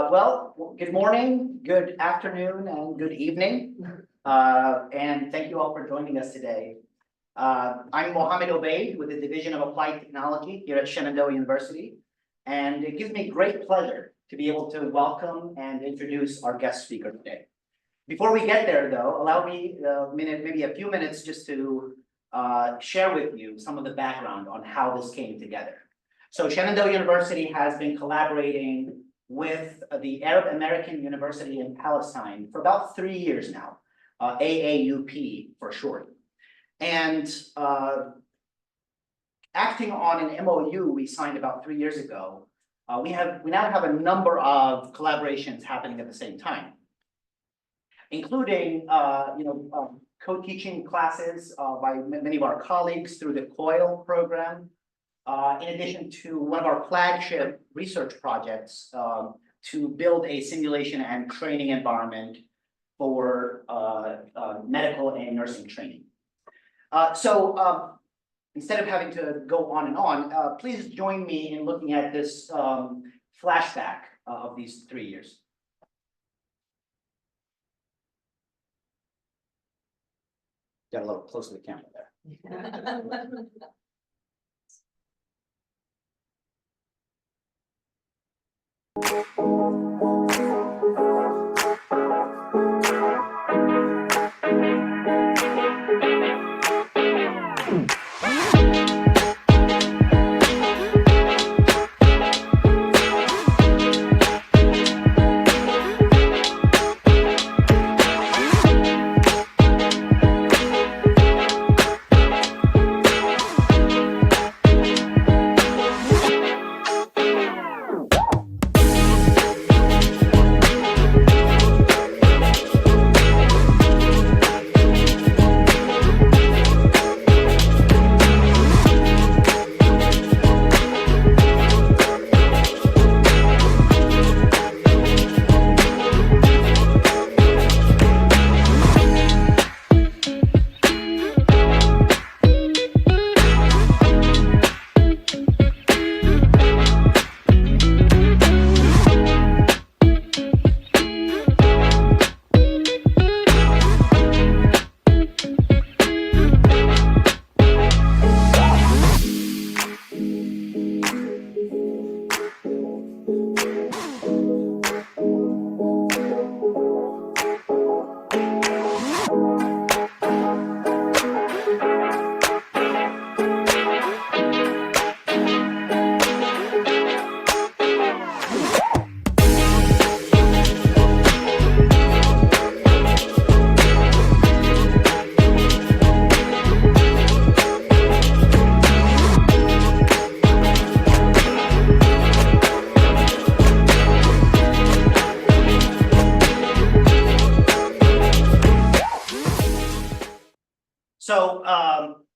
Good morning, good afternoon, and good evening. And thank you all for joining us today. I'm Mohammad Obeid with the Division of Applied Technology here at Shenandoah University. And it gives me great pleasure to be able to welcome and introduce our guest speaker today. Before we get there though, allow me maybe a few minutes just to share with you some of the background on how this came together. So Shenandoah University has been collaborating with the Arab American University in Palestine for about 3 years now, AAUP for short. And acting on an MOU we signed about 3 years ago, we now have a number of collaborations happening at the same time, including co-teaching classes by many of our colleagues through the COIL program. In addition to one of our flagship research projects to build a simulation and training environment for medical and nursing training. Instead of having to go on and on, please join me in looking at this flashback of these 3 years. Got a little close to the camera there.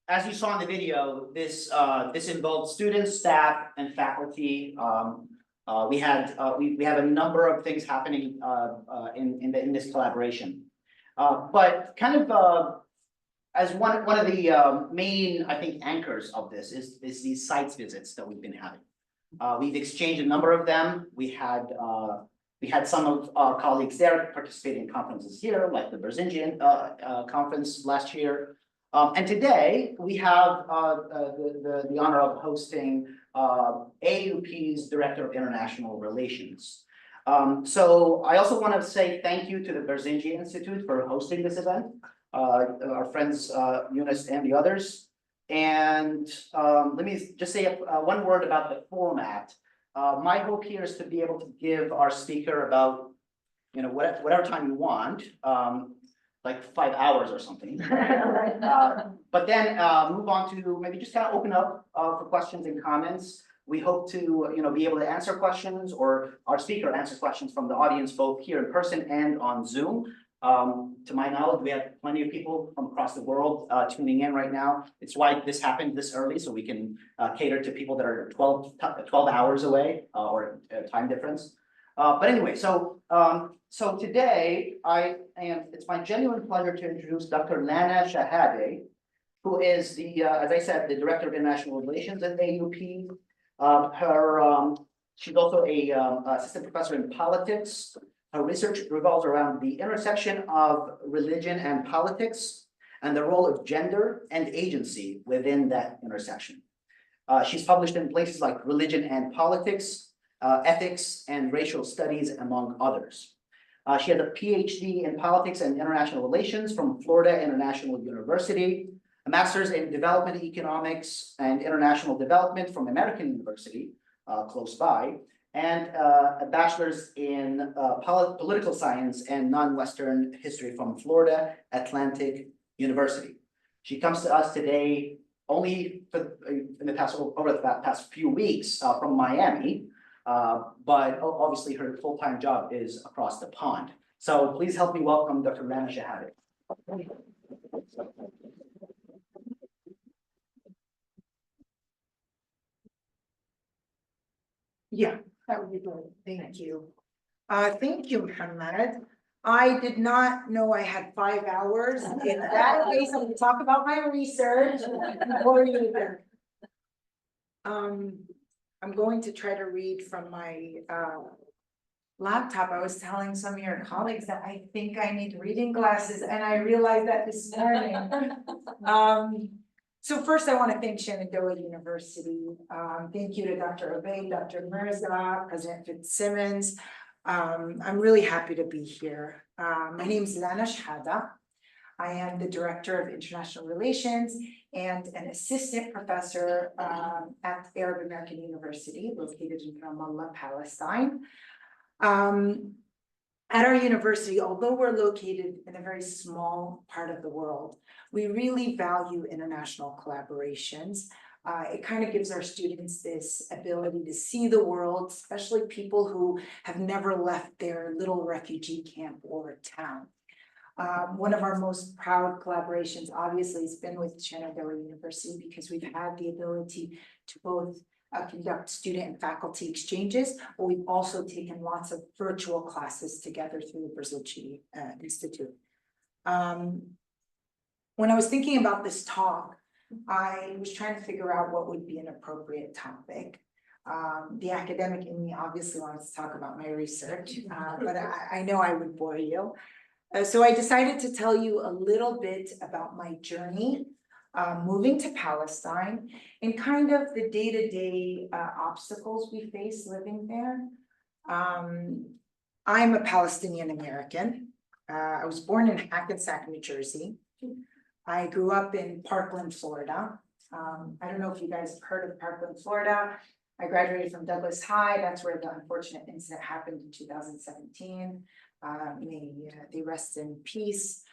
As you saw in the video, this involved students, staff, and faculty. We have a number of things happening in this collaboration. But kind of as one of the main, I think, anchors of this is these sites visits that we've been having. We've exchanged a number of them. We had some of our colleagues there participate in conferences here, like the Berzingian conference last year. And today we have the honor of hosting AUP's Director of International Relations. So I also want to say thank you to the Berzingi Institute for hosting this event, our friends Eunice and the others. And let me just say one word about the format. My hope here is to be able to give our speaker about whatever time you want. Like 5 hours or something. But then move on to maybe just kind of open up for questions and comments. We hope to be able to answer questions, or our speaker answers questions from the audience, both here in person and on Zoom. To my knowledge, we have plenty of people from across the world tuning in right now. It's why this happened this early, so we can cater to people that are 12 hours away or time difference. But anyway, so today it's my genuine pleasure to introduce Dr. Lana Shehadeh, who is as I said, the Director of International Relations at AUP. She's also a assistant professor in politics. Her research revolves around the intersection of religion and politics and the role of gender and agency within that intersection. She's published in places like Religion and Politics, Ethics, and Racial Studies, among others. She has a PhD in Politics and International Relations from Florida International University, a master's in Development Economics and International Development from American University, close by, and a bachelor's in political science and non-Western history from Florida Atlantic University. She comes to us today only for, over the past few weeks from Miami, but obviously her full-time job is across the pond. So please help me welcome Dr. Lana Shehadeh. Yeah, that would be good. Thank you. Thank you, Mohammad. I did not know I had 5 hours. In that case, I'm going to talk about my research before you even. I'm going to try to read from my laptop. I was telling some of your colleagues that I think I need reading glasses, and I realized that this morning. So first, I want to thank Shenandoah University. Thank you to Dr. Obeid, Dr. Mirza, President Fitzsimmons. I'm really happy to be here. My name is Lana Shehadeh. I am the Director of International Relations and an assistant professor at Arab American University, located in Ramallah, Palestine. At our university, although we're located in a very small part of the world, we really value international collaborations. It kind of gives our students this ability to see the world, especially people who have never left their little refugee camp or town. One of our most proud collaborations, obviously, has been with Shenandoah University, because we've had the ability to both conduct student and faculty exchanges, but we've also taken lots of virtual classes together through the Brazilci Institute. When I was thinking about this talk, I was trying to figure out what would be an appropriate topic. The academic in me obviously wants to talk about my research, but I know I would bore you. So I decided to tell you a little bit about my journey moving to Palestine and kind of the day-to-day obstacles we face living there. I'm a Palestinian American. I was born in Hackensack, New Jersey. I grew up in Parkland, Florida. I don't know if you guys have heard of Parkland, Florida. I graduated from Douglas High. That's where the unfortunate incident happened in 2017. May they rest in peace.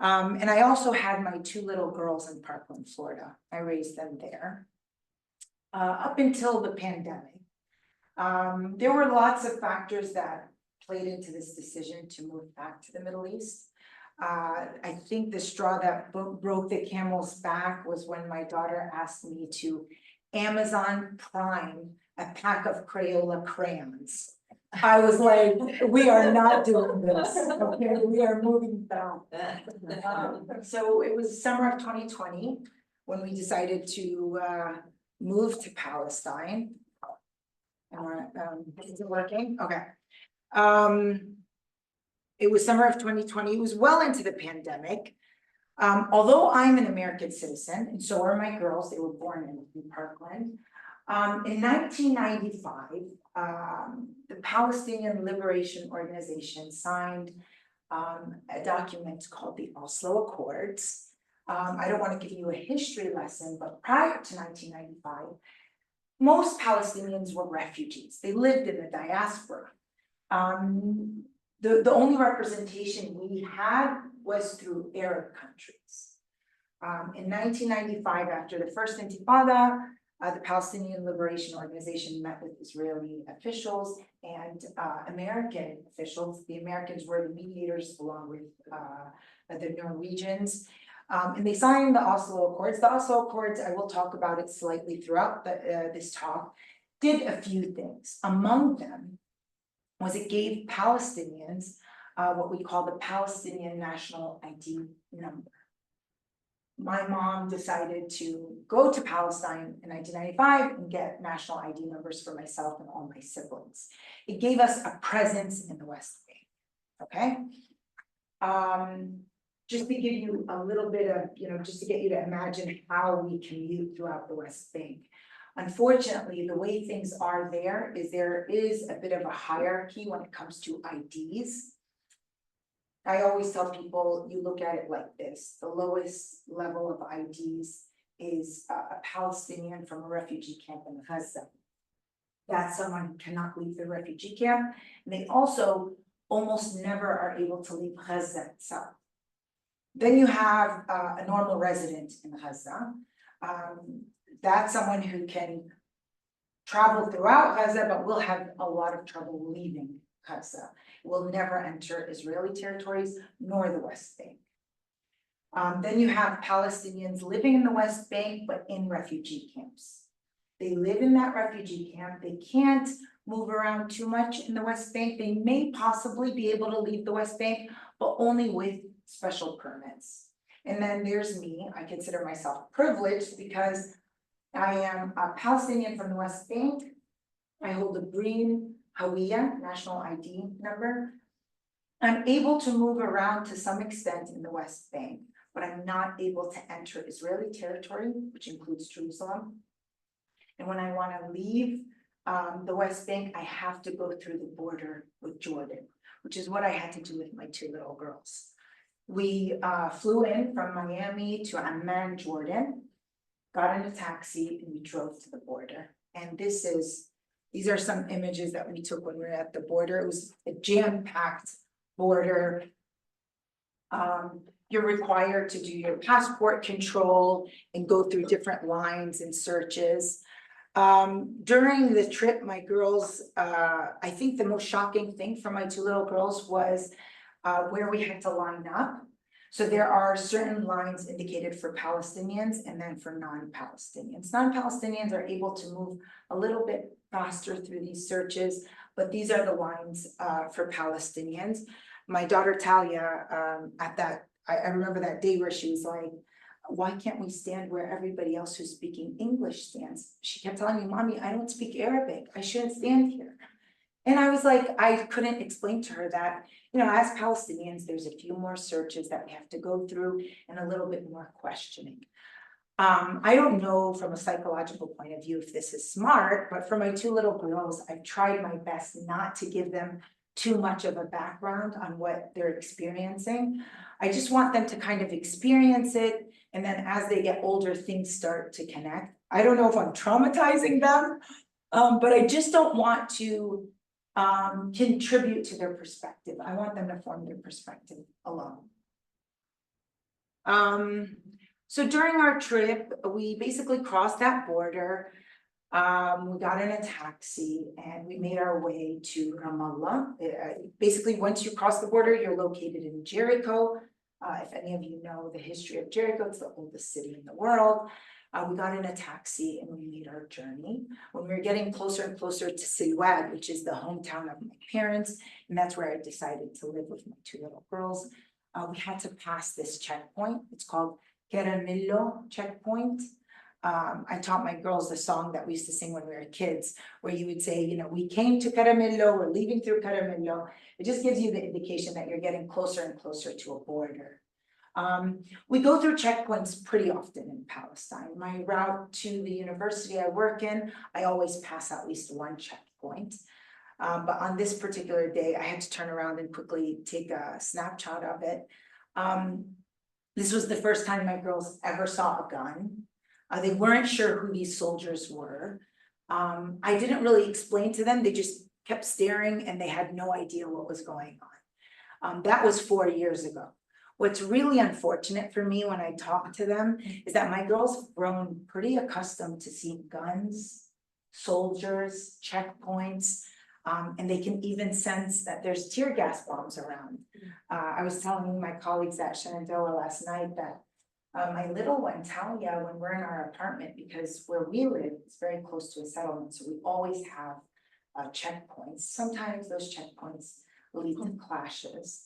And I also had my 2 little girls in Parkland, Florida. I raised them there. Up until the pandemic, there were lots of factors that played into this decision to move back to the Middle East. I think the straw that broke the camel's back was when my daughter asked me to Amazon Prime a pack of Crayola crayons. I was like, we are not doing this, okay? We are moving back. So it was summer of 2020 when we decided to move to Palestine. Is it working? Okay. It was summer of 2020. It was well into the pandemic. Although I'm an American citizen, and so are my girls, they were born in Parkland. In 1995, the Palestinian Liberation Organization signed a document called the Oslo Accords. I don't want to give you a history lesson, but prior to 1995, most Palestinians were refugees. They lived in the diaspora. The only representation we had was through Arab countries. In 1995, after the first Intifada, the Palestinian Liberation Organization met with Israeli officials and American officials. The Americans were the mediators along with the Norwegians. And they signed the Oslo Accords. The Oslo Accords, I will talk about it slightly throughout this talk, did a few things. Among them was it gave Palestinians what we call the Palestinian National ID number. my mom decided to go to Palestine in 1995 and get national ID numbers for myself and all my siblings. It gave us a presence in the West Bank, okay? Just to give you a little bit of, just to get you to imagine how we commute throughout the West Bank. Unfortunately, the way things are there is a bit of a hierarchy when it comes to IDs. I always tell people, you look at it like this, the lowest level of IDs is a Palestinian from a refugee camp in Gaza. That's someone who cannot leave the refugee camp, and they also almost never are able to leave Gaza itself. Then you have a normal resident in Gaza. That's someone who can travel throughout Gaza, but will have a lot of trouble leaving Gaza. Will never enter Israeli territories nor the West Bank. Then you have Palestinians living in the West Bank, but in refugee camps. They live in that refugee camp. They can't move around too much in the West Bank. They may possibly be able to leave the West Bank, but only with special permits. And then there's me. I consider myself privileged because I am a Palestinian from the West Bank. I hold a green Hawiya, national ID number. I'm able to move around to some extent in the West Bank, but I'm not able to enter Israeli territory, which includes Jerusalem. And when I want to leave the West Bank, I have to go through the border with Jordan, which is what I had to do with my two little girls. We flew in from Miami to Amman, Jordan, got in a taxi, and we drove to the border. And these are some images that we took when we were at the border. It was a jam-packed border. You're required to do your passport control and go through different lines and searches. During the trip, my girls, I think the most shocking thing for my two little girls was where we had to line up. So there are certain lines indicated for Palestinians and then for non-Palestinians. Non-Palestinians are able to move a little bit faster through these searches, but these are the lines for Palestinians. My daughter Talia, I remember that day where she was like, why can't we stand where everybody else who's speaking English stands? She kept telling me, Mommy, I don't speak Arabic. I shouldn't stand here. And I was like, I couldn't explain to her that, as Palestinians, there's a few more searches that we have to go through and a little bit more questioning. I don't know from a psychological point of view if this is smart, but for my two little girls, I've tried my best not to give them too much of a background on what they're experiencing. I just want them to kind of experience it. And then as they get older, things start to connect. I don't know if I'm traumatizing them, but I just don't want to contribute to their perspective. I want them to form their perspective alone. So during our trip, we basically crossed that border. We got in a taxi and we made our way to Ramallah. Basically, once you cross the border, you're located in Jericho. If any of you know the history of Jericho, it's the oldest city in the world. We got in a taxi and we made our journey. When we were getting closer and closer to Silwad, which is the hometown of my parents, and that's where I decided to live with my two little girls, we had to pass this checkpoint. It's called Caramillo checkpoint. I taught my girls the song that we used to sing when we were kids, where you would say, we came to Caramillo, we're leaving through Caramillo. It just gives you the indication that you're getting closer and closer to a border. We go through checkpoints pretty often in Palestine. My route to the university I work in, I always pass at least one checkpoint. But on this particular day, I had to turn around and quickly take a snapshot of it. This was the first time my girls ever saw a gun. They weren't sure who these soldiers were. I didn't really explain to them. They just kept staring and they had no idea what was going on. That was 4 years ago. What's really unfortunate for me when I talk to them is that my girls have grown pretty accustomed to seeing guns, soldiers, checkpoints, and they can even sense that there's tear gas bombs around. I was telling my colleagues at Shenandoah last night that my little one, Talia, when we're in our apartment, because where we live, it's very close to a settlement, so we always have checkpoints. Sometimes those checkpoints lead to clashes.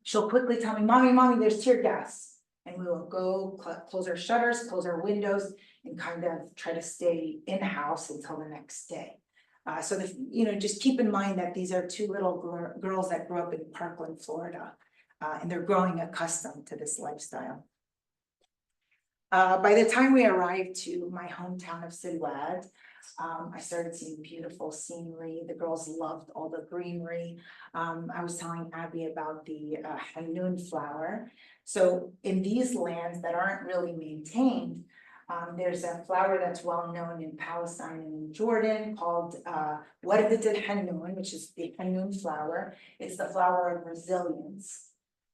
She'll quickly tell me, Mommy, there's tear gas. And we will go close our shutters, close our windows, and kind of try to stay in-house until the next day. So that, just keep in mind that these are two little girls that grew up in Parkland, Florida, and they're growing accustomed to this lifestyle. By the time we arrived to my hometown of Silwad, I started seeing beautiful scenery. The girls loved all the greenery. I was telling Abby about the Hanoun flower. So in these lands that aren't really maintained, there's a flower that's well known in Palestine and in Jordan called Wardat al-Hanoun, which is the Hanoun flower. It's the flower of resilience.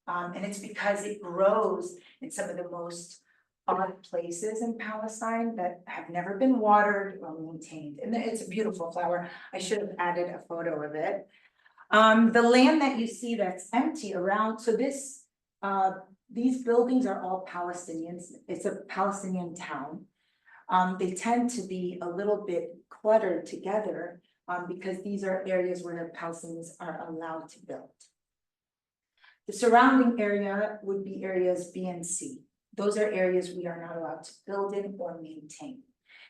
And it's because it grows in some of the most odd places in Palestine that have never been watered or maintained. And it's a beautiful flower. I should have added a photo of it. The land that you see that's empty around, so these buildings are all Palestinians. It's a Palestinian town. They tend to be a little bit cluttered together because these are areas where Palestinians are allowed to build. The surrounding area would be areas B and C. Those are areas we are not allowed to build in or maintain.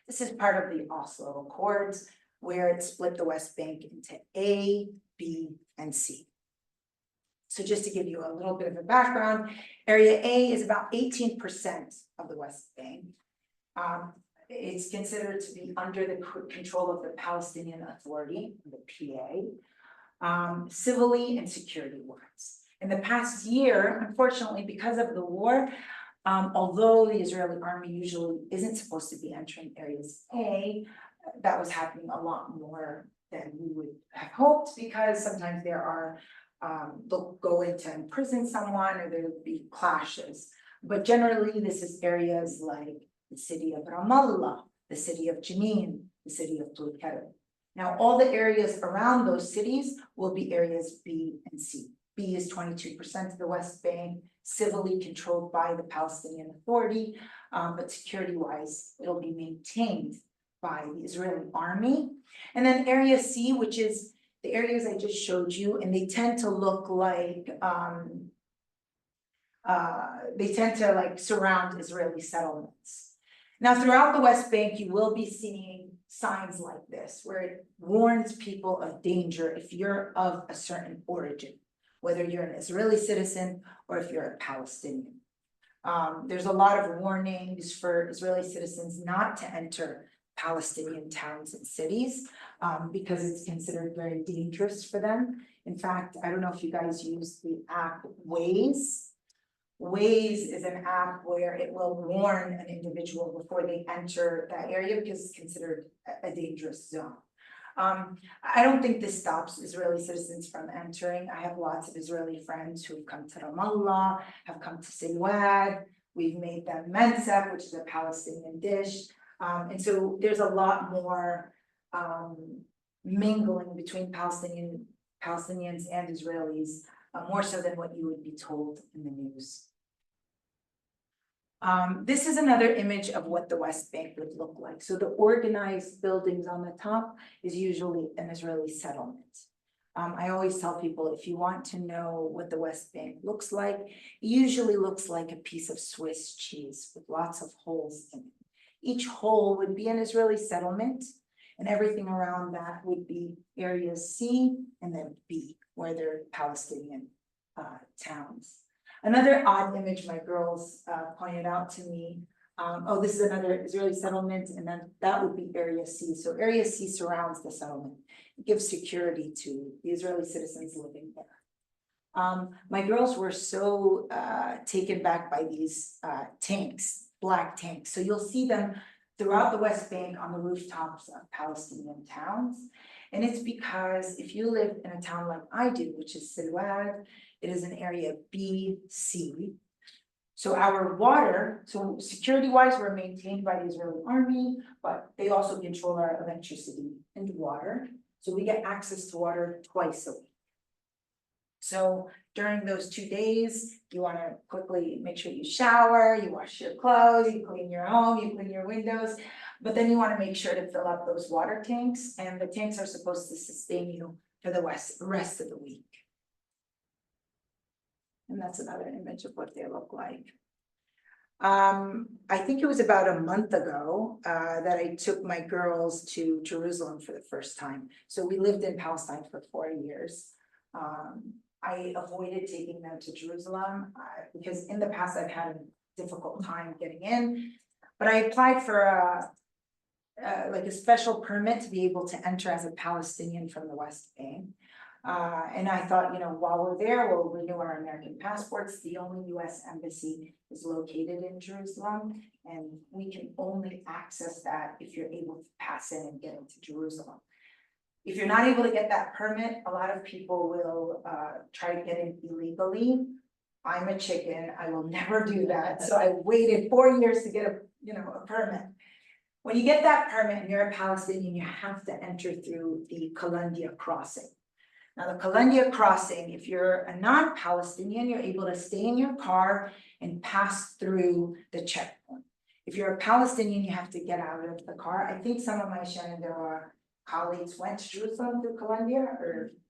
This is part of the Oslo Accords, where it split the West Bank into A, B, and C. So just to give you a little bit of a background, Area A is about 18% of the West Bank. It's considered to be under the control of the Palestinian Authority, the PA, civilly and security-wise. In the past year, unfortunately, because of the war, although the Israeli army usually isn't supposed to be entering areas A, that was happening a lot more than we would have hoped, because sometimes there are, they'll go in to imprison someone or there'll be clashes. But generally, this is areas like the city of Ramallah, the city of Jenin, the city of Tulkarem. Now, all the areas around those cities will be areas B and C. B is 22% of the West Bank, civilly controlled by the Palestinian Authority, but security-wise, it'll be maintained by the Israeli army. And then Area C, which is the areas I just showed you, and they tend to look like, surround Israeli settlements. Now, throughout the West Bank, you will be seeing signs like this, where it warns people of danger if you're of a certain origin, whether you're an Israeli citizen or if you're a Palestinian. There's a lot of warnings for Israeli citizens not to enter Palestinian towns and cities because it's considered very dangerous for them. In fact, I don't know if you guys use the app Waze. Waze is an app where it will warn an individual before they enter that area because it's considered a dangerous zone. I don't think this stops Israeli citizens from entering. I have lots of Israeli friends who've come to Ramallah, have come to Silwad. We've made them mensef, which is a Palestinian dish. And so there's a lot more mingling between Palestinians and Israelis, more so than what you would be told in the news. This is another image of what the West Bank would look like. So the organized buildings on the top is usually an Israeli settlement. I always tell people, if you want to know what the West Bank looks like, it usually looks like a piece of Swiss cheese with lots of holes in it. Each hole would be an Israeli settlement, and everything around that would be areas C and then B, where they're Palestinian towns. Another odd image my girls pointed out to me, this is another Israeli settlement, and then that would be Area C. So Area C surrounds the settlement. It gives security to the Israeli citizens living there. My girls were so taken back by these tanks, black tanks. So you'll see them throughout the West Bank on the rooftops of Palestinian towns. And it's because if you live in a town like I do, which is Silwad, it is an area B, C. So our water, so security-wise, we're maintained by the Israeli army, but they also control our electricity and water. So we get access to water twice a week. So during those 2 days, you want to quickly make sure you shower, you wash your clothes, you clean your home, you clean your windows, but then you want to make sure to fill up those water tanks, and the tanks are supposed to sustain you for the rest of the week. And that's another image of what they look like. I think it was about a month ago, that I took my girls to Jerusalem for the first time. So we lived in Palestine for 4 years. I avoided taking them to Jerusalem, because in the past I've had a difficult time getting in. But I applied for like a special permit to be able to enter as a Palestinian from the West Bank. And I thought, while we're there, we'll renew our American passports. The only US embassy is located in Jerusalem, and we can only access that if you're able to pass in and get into Jerusalem. If you're not able to get that permit, a lot of people will try to get in illegally. I'm a chicken, I will never do that, so I waited 4 years to get a permit. When you get that permit and you're a Palestinian, you have to enter through the Kalandia crossing. Now, the Kalandia crossing, if you're a non-Palestinian, you're able to stay in your car and pass through the checkpoint. If you're a Palestinian, you have to get out of the car. I think some of my Shenandoah colleagues went to Jerusalem through Kalandia,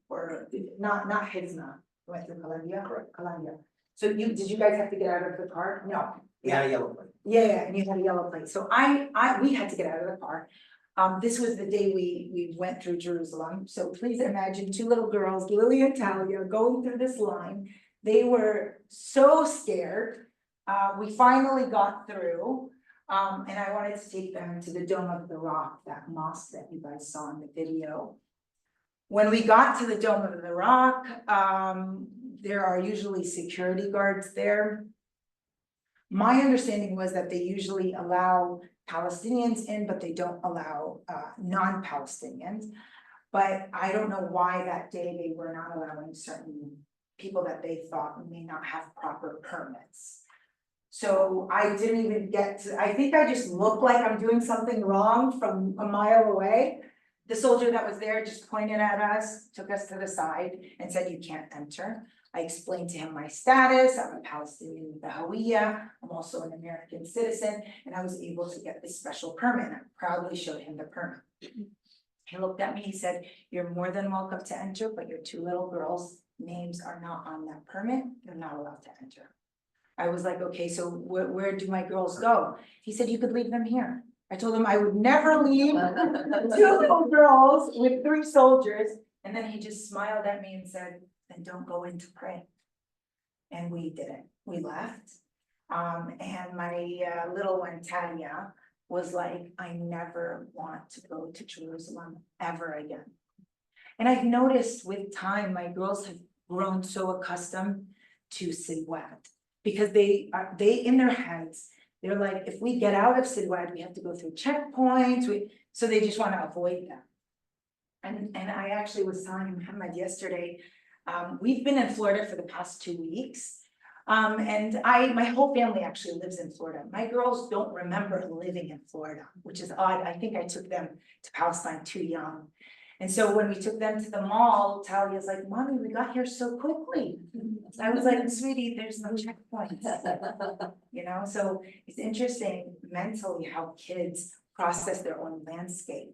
or not Hizna, went through Kalandia. Correct. Kalandia. So did you guys have to get out of the car? No. We had a yellow plate. Yeah, and you had a yellow plate. So we had to get out of the car. This was the day we went through Jerusalem. So please imagine 2 little girls, Lily and Talia, going through this line. They were so scared. We finally got through. And I wanted to take them to the Dome of the Rock, that mosque that you guys saw in the video. When we got to the Dome of the Rock, there are usually security guards there. My understanding was that they usually allow Palestinians in, but they don't allow non-Palestinians. But I don't know why that day they were not allowing certain people that they thought may not have proper permits. So I didn't even get to, I think I just looked like I'm doing something wrong from a mile away. The soldier that was there just pointed at us, took us to the side and said, "You can't enter." I explained to him my status. I'm a Palestinian with the Hawiyah. I'm also an American citizen, and I was able to get this special permit. I proudly showed him the permit. He looked at me, he said, "You're more than welcome to enter, but your 2 little girls' names are not on that permit. They're not allowed to enter." I was like, "Okay, so where do my girls go?" He said, "You could leave them here." I told him I would never leave 2 little girls with 3 soldiers. And then he just smiled at me and said, "Then don't go in to pray." And we didn't, we left. And my little one, Tanya, was like, "I never want to go to Jerusalem ever again." And I've noticed with time, my girls have grown so accustomed to Sidwad, because they in their heads, they're like, if we get out of Sidwad, we have to go through checkpoints, so they just want to avoid them. And I actually was telling Mohammad yesterday, we've been in Florida for the past 2 weeks. And my whole family actually lives in Florida. My girls don't remember living in Florida, which is odd. I think I took them to Palestine too young. And so when we took them to the mall, Talia's like, "Mommy, we got here so quickly." I was like, "Sweetie, there's no checkpoints." So it's interesting mentally how kids process their own landscape.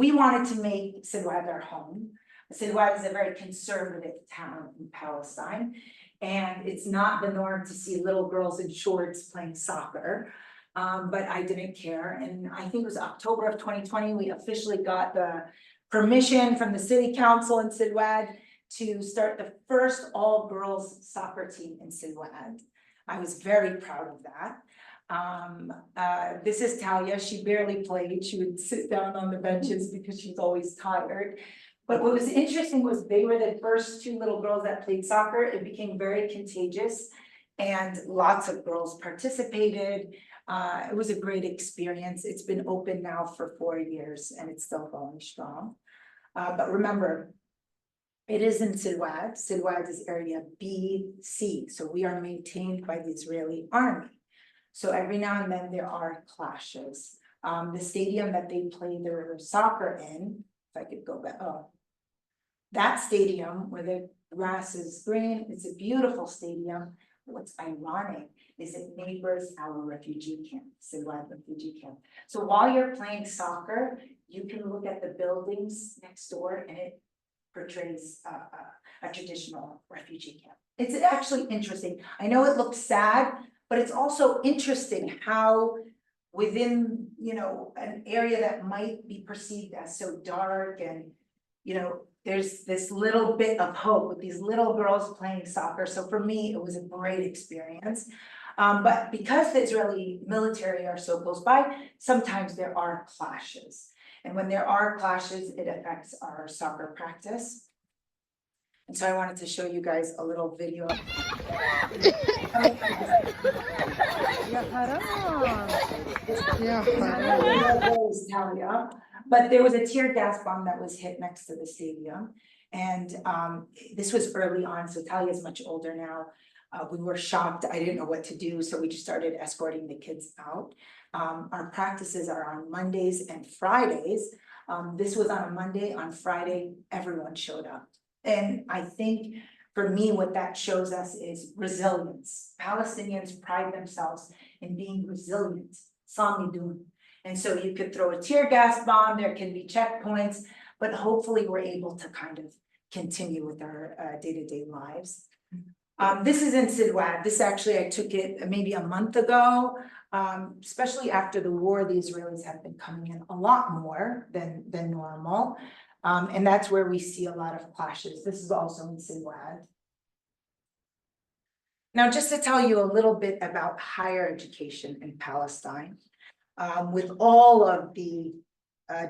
We wanted to make Sidwad our home. Sidwad is a very conservative town in Palestine, and it's not the norm to see little girls in shorts playing soccer. But I didn't care, and I think it was October of 2020, we officially got the permission from the city council in Sidwad to start the first all-girls soccer team in Sidwad. I was very proud of that. This is Talia. She barely played. She would sit down on the benches because she's always tired. But what was interesting was they were the first 2 little girls that played soccer. It became very contagious, and lots of girls participated. It was a great experience. It's been open now for 4 years and it's still going strong. But remember, it is in Sidwad. Sidwad is area B-C. So we are maintained by the Israeli army. So every now and then there are clashes. The stadium that they play their soccer in, if I could go back, that stadium where the grass is green, it's a beautiful stadium. What's ironic is it neighbors our refugee camp, Sidwad refugee camp. So while you're playing soccer, you can look at the buildings next door, and it portrays a traditional refugee camp. It's actually interesting. I know it looks sad, but it's also interesting how within, you know, an area that might be perceived as so dark and, you know, there's this little bit of hope with these little girls playing soccer. So for me, it was a great experience. But because the Israeli military are so close by, sometimes there are clashes. And when there are clashes, it affects our soccer practice. And so I wanted to show you guys a little video. But there was a tear gas bomb that was hit next to the stadium. And this was early on, so Talia is much older now. We were shocked, I didn't know what to do, so we just started escorting the kids out. Our practices are on Mondays and Fridays. This was on a Monday, on Friday, everyone showed up. And I think for me, what that shows us is resilience. Palestinians pride themselves in being resilient, samidun. And so you could throw a tear gas bomb, there can be checkpoints, but hopefully we're able to kind of continue with our day-to-day lives. This is in Sidwad. This actually, I took it maybe a month ago, especially after the war, the Israelis have been coming in a lot more than normal. And that's where we see a lot of clashes. This is also in Sidwad. Now, just to tell you a little bit about higher education in Palestine, with all of the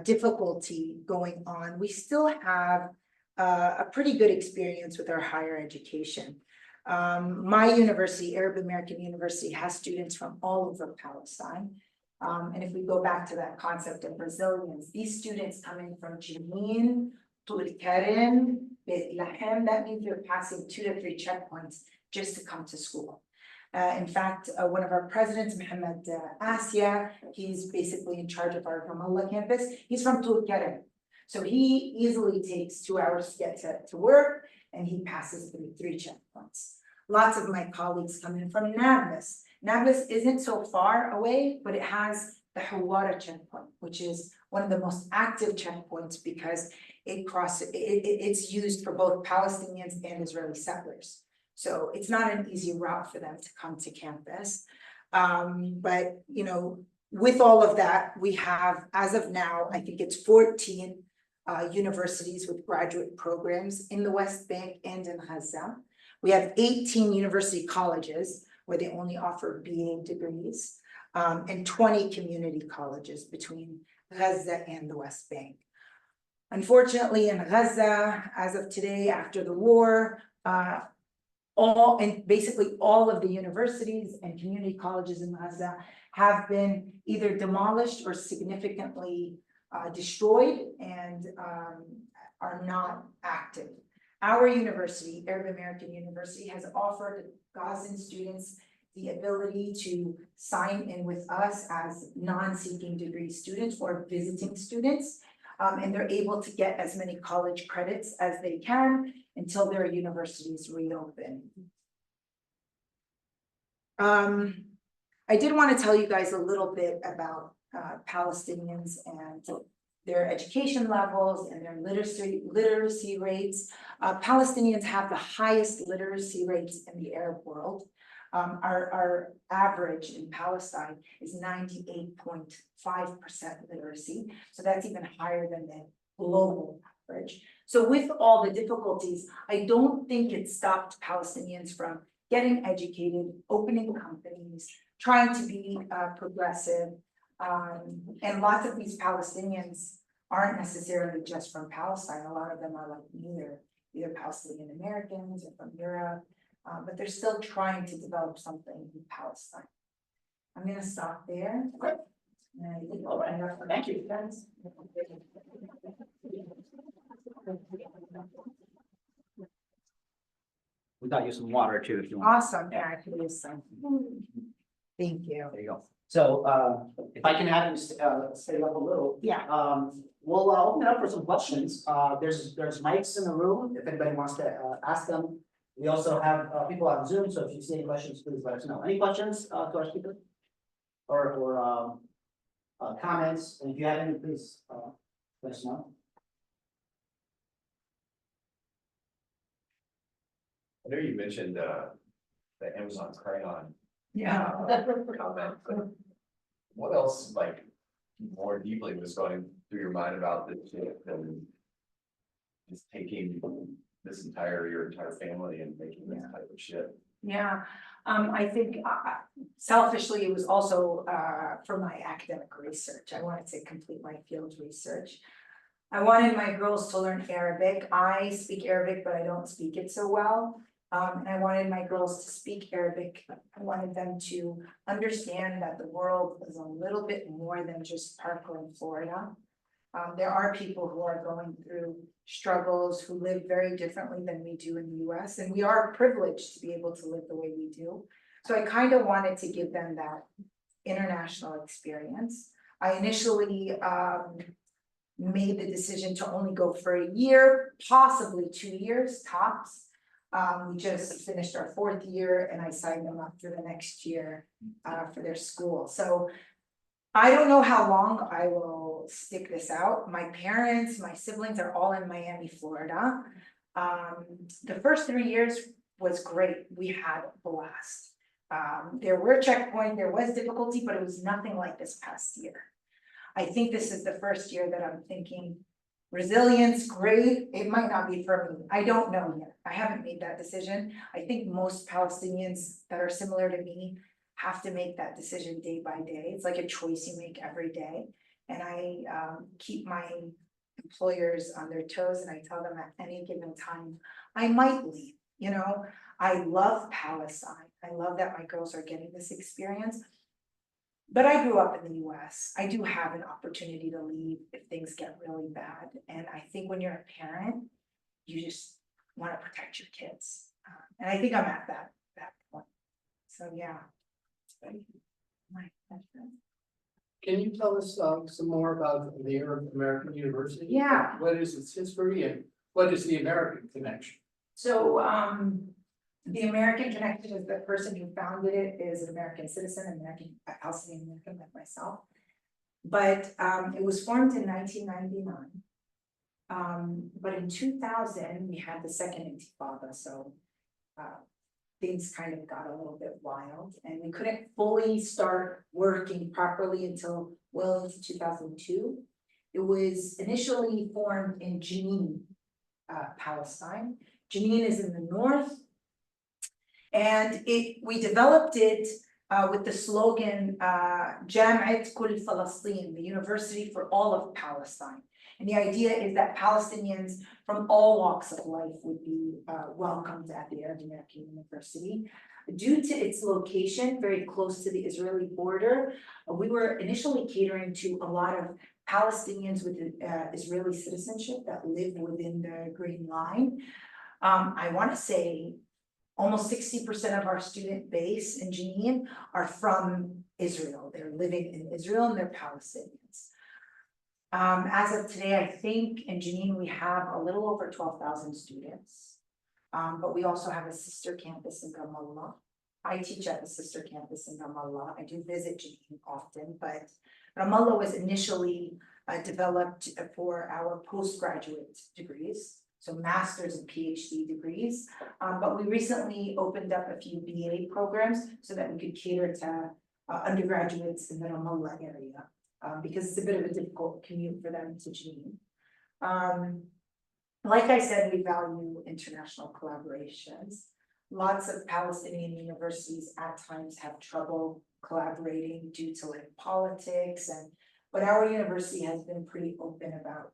difficulty going on, we still have a pretty good experience with our higher education. My university, Arab American University, has students from all over Palestine. And if we go back to that concept of resilience, these students coming from Jenin, Tulkarem, Beit Lahem, that means they're passing 2 to 3 checkpoints just to come to school. In fact, one of our presidents, Mohammad Obeid, he's basically in charge of our Ramallah campus. He's from Tulkarem. So he easily takes 2 hours to get to work, and he passes through 3 checkpoints. Lots of my colleagues come in from Nablus. Nablus isn't so far away, but it has the Hawara checkpoint, which is one of the most active checkpoints because it's used for both Palestinians and Israeli settlers. So it's not an easy route for them to come to campus. But, you know, with all of that, we have, as of now, I think it's 14 universities with graduate programs in the West Bank and in Gaza. We have 18 university colleges where they only offer BA degrees, and 20 community colleges between Gaza and the West Bank. Unfortunately, in Gaza, as of today, after the war, basically all of the universities and community colleges in Gaza have been either demolished or significantly destroyed and are not active. Our university, Arab American University, has offered Gazan students the ability to sign in with us as non-seeking degree students or visiting students. And they're able to get as many college credits as they can until their universities reopen. I did want to tell you guys a little bit about Palestinians and their education levels and their literacy rates. Palestinians have the highest literacy rates in the Arab world. Our average in Palestine is 98.5% literacy. So that's even higher than the global average. So with all the difficulties, I don't think it stopped Palestinians from getting educated, opening companies, trying to be progressive. And lots of these Palestinians aren't necessarily just from Palestine. A lot of them are like either Palestinian Americans or from Europe, but they're still trying to develop something in Palestine. I'm gonna stop there. Okay. All right. Thank you. We got you some water too, if you want. Awesome, yeah, I could use some. Thank you. There you go. So, if I can have you stay up a little. Yeah. We'll open it up for some questions. There's mics in the room if anybody wants to ask them. We also have people on Zoom, so if you see any questions, please let us know. Any questions to our speaker? Or comments, and if you have any, please let us know. I know you mentioned the Amazon crayon Yeah. comment, but what else, like, more deeply was going through your mind about this shit than just taking your entire family and making this type of shit? Yeah, I think selfishly, it was also for my academic research. I wanted to complete my field research. I wanted my girls to learn Arabic. I speak Arabic, but I don't speak it so well. And I wanted my girls to speak Arabic. I wanted them to understand that the world is a little bit more than just Parkland, Florida. There are people who are going through struggles, who live very differently than we do in the US, and we are privileged to be able to live the way we do. So I kind of wanted to give them that international experience. I initially made the decision to only go for a year, possibly 2 years tops. We just finished our 4th year and I signed them up for the next year for their school. So I don't know how long I will stick this out. My parents, my siblings are all in Miami, Florida. The first 3 years was great. We had a blast. There were checkpoints, there was difficulty, but it was nothing like this past year. I think this is the first year that I'm thinking resilience, great. It might not be for me. I don't know yet. I haven't made that decision. I think most Palestinians that are similar to me have to make that decision day by day. It's like a choice you make every day. And I keep my employers on their toes and I tell them at any given time, I might leave. You know, I love Palestine. I love that my girls are getting this experience. But I grew up in the US. I do have an opportunity to leave if things get really bad. And I think when you're a parent, you just want to protect your kids. And I think I'm at that point. So yeah. Thank you. My pleasure. Can you tell us some more about the Arab American University? Yeah. What is its history and what is the American connection? So the American connection is the person who founded it is an American citizen, Palestinian American like myself. But it was formed in 1999. But in 2000, we had the second intifada, so things kind of got a little bit wild and we couldn't fully start working properly until well into 2002. It was initially formed in Jenin, Palestine. Jenin is in the north. And we developed it with the slogan, Jamiat Kul Falastin, the university for all of Palestine. And the idea is that Palestinians from all walks of life would be welcomed at the Arab American University. Due to its location very close to the Israeli border, we were initially catering to a lot of Palestinians with Israeli citizenship that live within the Green Line. I want to say almost 60% of our student base in Jenin are from Israel. They're living in Israel and they're Palestinians. As of today, I think in Jenin we have a little over 12,000 students, but we also have a sister campus in Ramallah. I teach at the sister campus in Ramallah. I do visit Jenin often, but Ramallah was initially developed for our postgraduate degrees. So master's and PhD degrees, but we recently opened up a few BA programs so that we could cater to undergraduates in the Ramallah area, because it's a bit of a difficult commute for them to Jenin. Like I said, we value international collaborations. Lots of Palestinian universities at times have trouble collaborating due to like politics but our university has been pretty open about,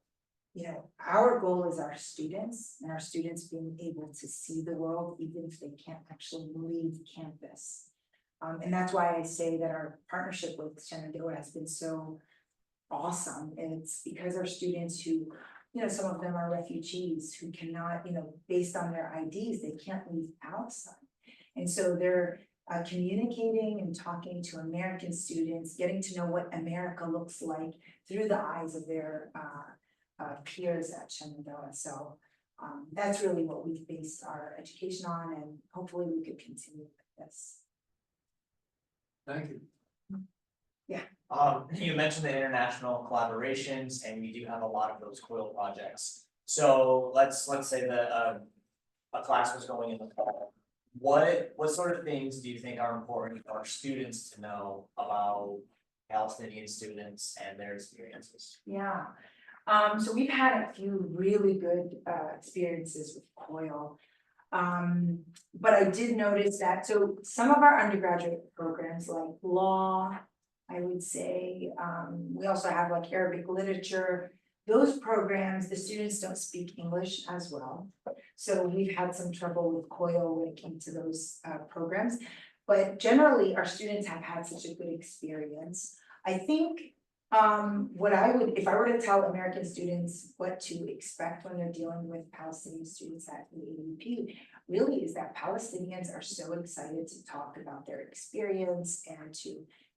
you know, our goal is our students and our students being able to see the world even if they can't actually leave campus. And that's why I say that our partnership with Shenandoah has been so awesome. And it's because our students who, you know, some of them are refugees who cannot, you know, based on their IDs, they can't leave Palestine. And so they're communicating and talking to American students, getting to know what America looks like through the eyes of their peers at Shenandoah. So that's really what we've based our education on, and hopefully we could continue with this. Thank you. You mentioned the international collaborations, and we do have a lot of those COIL projects. So let's say that a class was going in the fall, what sort of things do you think are important for our students to know about Palestinian students and their experiences? Yeah, so we've had a few really good experiences with COIL. But I did notice that, so some of our undergraduate programs like law, I would say, we also have like Arabic literature. Those programs, the students don't speak English as well. So we've had some trouble with COIL when it came to those programs. But generally, our students have had such a good experience. I think what I would, if I were to tell American students what to expect when they're dealing with Palestinian students at the AUP, really is that Palestinians are so excited to talk about their experience and to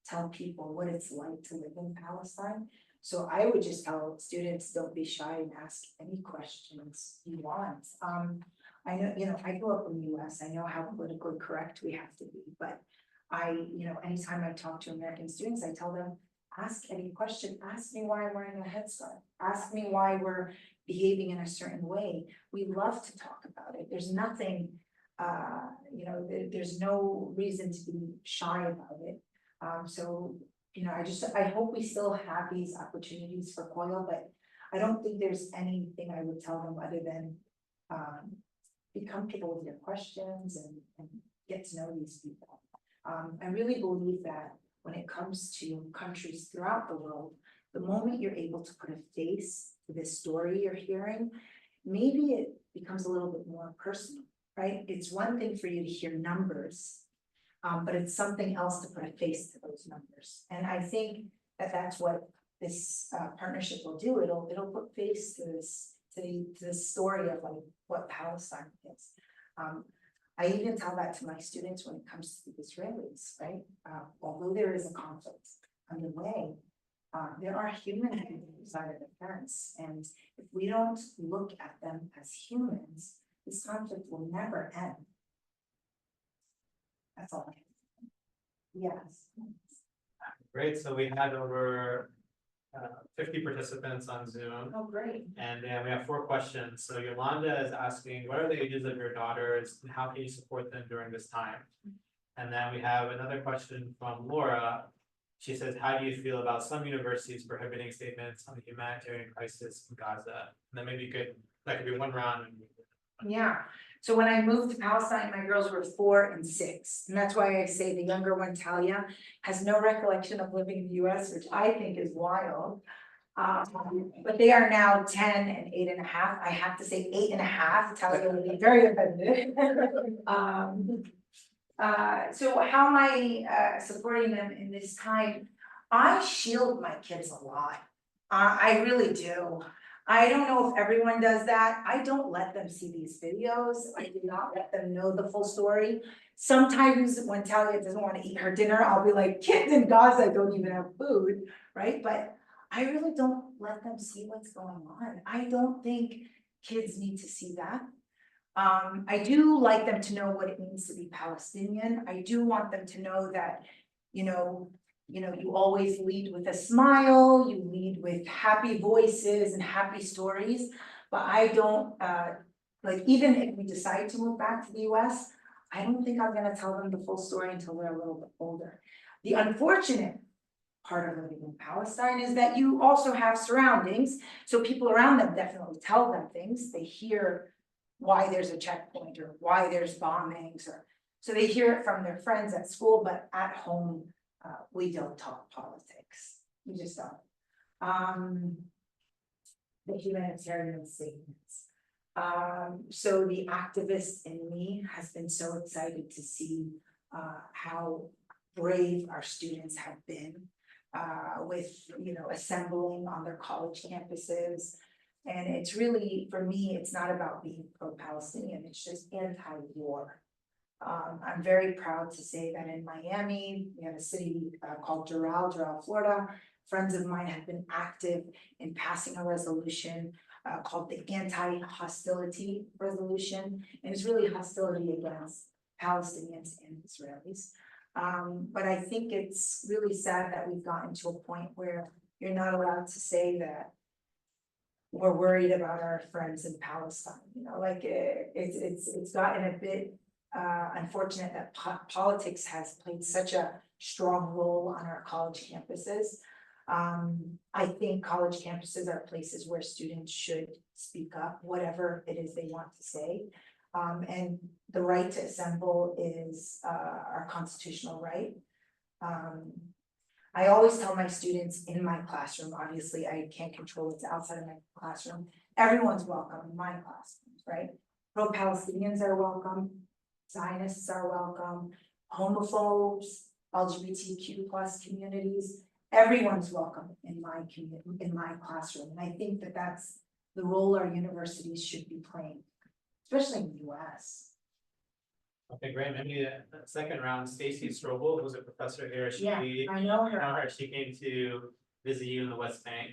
tell people what it's like to live in Palestine. So I would just tell students, don't be shy and ask any questions you want. I know, I grew up in the US, I know how politically correct we have to be, but anytime I talk to American students, I tell them, ask any question, ask me why I'm wearing a headscarf, ask me why we're behaving in a certain way. We love to talk about it. There's nothing, there's no reason to be shy about it. I hope we still have these opportunities for COIL, but I don't think there's anything I would tell them other than be comfortable with your questions and get to know these people. I really believe that when it comes to countries throughout the world, the moment you're able to put a face to this story you're hearing, maybe it becomes a little bit more personal, right? It's one thing for you to hear numbers, but it's something else to put a face to those numbers. And I think that that's what this partnership will do. It'll put face to this story of like what Palestine is. I even tell that to my students when it comes to the Israelis, right? Although there is a conflict underway, there are human beings inside of the fence. And if we don't look at them as humans, this conflict will never end. That's all I have to say. Yes. Great, so we had over 50 participants on Zoom. Oh, great. And we have 4 questions. So Yolanda is asking, what are the ages of your daughters and how can you support them during this time? And then we have another question from Laura. She says, how do you feel about some universities prohibiting statements on the humanitarian crisis in Gaza? And then maybe that could be one round. Yeah, so when I moved to Palestine, my girls were 4 and 6. And that's why I say the younger one, Talia, has no recollection of living in the US, which I think is wild. But they are now 10 and 8.5. I have to say 8.5. Talia would be very offended. So how am I supporting them in this time? I shield my kids a lot. I really do. I don't know if everyone does that. I don't let them see these videos. I do not let them know the full story. Sometimes when Talia doesn't want to eat her dinner, I'll be like, kids in Gaza don't even have food, right? But I really don't let them see what's going on. I don't think kids need to see that. I do like them to know what it means to be Palestinian. I do want them to know that, you always lead with a smile, you lead with happy voices and happy stories, but I don't, even if we decide to move back to the US, I don't think I'm gonna tell them the full story until they're a little bit older. The unfortunate part of living in Palestine is that you also have surroundings, so people around them definitely tell them things, they hear why there's a checkpoint or why there's bombings, or so they hear it from their friends at school, but at home, we don't talk politics. We just don't. The humanitarian statements. So the activist in me has been so excited to see how brave our students have been with assembling on their college campuses. And it's really, for me, it's not about being pro-Palestinian, it's just anti-war. I'm very proud to say that in Miami, we have a city called Doral, Florida. Friends of mine have been active in passing a resolution called the anti-hostility resolution. And it's really hostility against Palestinians and Israelis. But I think it's really sad that we've gotten to a point where you're not allowed to say that we're worried about our friends in Palestine, it's gotten a bit unfortunate that politics has played such a strong role on our college campuses. I think college campuses are places where students should speak up, whatever it is they want to say. And the right to assemble is our constitutional right. I always tell my students in my classroom, obviously I can't control what's outside of my classroom, everyone's welcome in my classrooms, right? Pro-Palestinians are welcome, Zionists are welcome, homophobes, LGBTQ plus communities, everyone's welcome in my in my classroom. And I think that that's the role our universities should be playing, especially in the US. Okay, great. Maybe the second round, Stacy Strobel, who's a professor here. Yeah, I know her. She came to visit you in the West Bank.